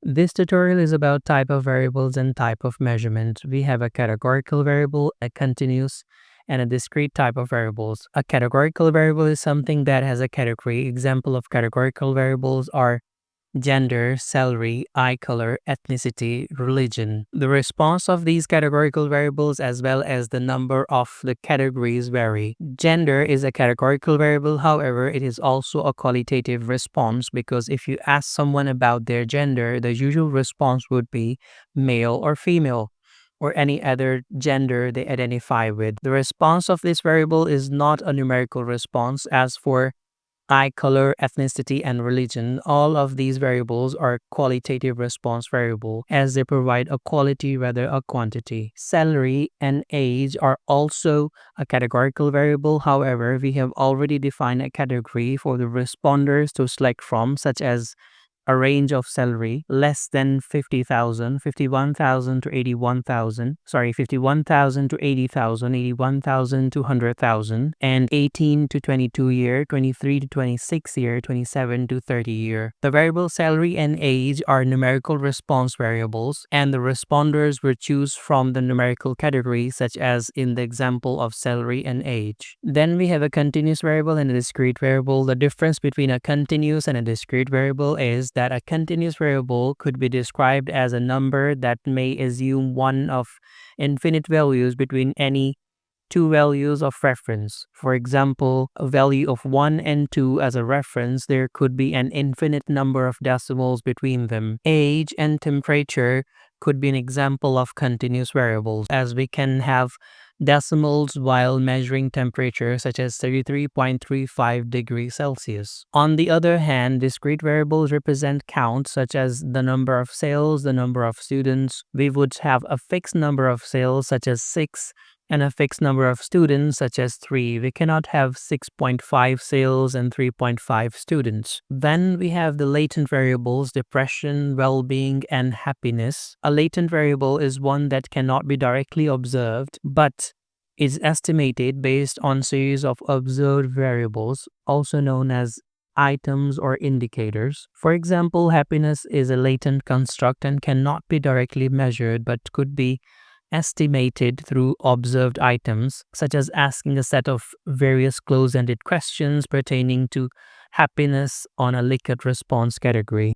This tutorial is about type of variables and type of measurement. We have a categorical variable, a continuous, and a discrete type of variables. A categorical variable is something that has a category. Example of categorical variables are gender, salary, eye color, ethnicity, religion. The response of these categorical variables as well as the number of the categories vary. Gender is a categorical variable, however, it is also a qualitative response because if you ask someone about their gender, the usual response would be male or female, or any other gender they identify with. The response of this variable is not a numerical response. As for eye color, ethnicity, and religion, all of these variables are qualitative response variable as they provide a quality rather a quantity. Salary and age are also a categorical variable. However, we have already defined a category for the responders to select from, such as a range of salary less than 50,000, 51,000 to 81,000, 51,000 to 80,000, 81,000 to 100,000, and 18 to 22 year, 23 to 26 year, 27 to 30 year. The variable salary and age are numerical response variables, and the responders were choose from the numerical category, such as in the example of salary and age. Then we have a continuous variable and a discrete variable. The difference between a continuous and a discrete variable is that a continuous variable could be described as a number that may assume one of infinite values between any two values of reference. For example, a value of 1 and 2 as a reference, there could be an infinite number of decimals between them. Age and temperature could be an example of continuous variables, as we can have decimals while measuring temperature, such as 33.35 degrees Celsius. On the other hand, discrete variables represent counts, such as the number of sales, the number of students. We would have a fixed number of sales, such as 6, and a fixed number of students, such as 3. We cannot have 6.5 sales and 3.5 students. Then we have the latent variables: depression, well-being, and happiness. A latent variable is one that cannot be directly observed, but is estimated based on series of observed variables, also known as items or indicators. For example, happiness is a latent construct and cannot be directly measured, but could be estimated through observed items, such as asking a set of various close-ended questions pertaining to happiness on a Likert response category.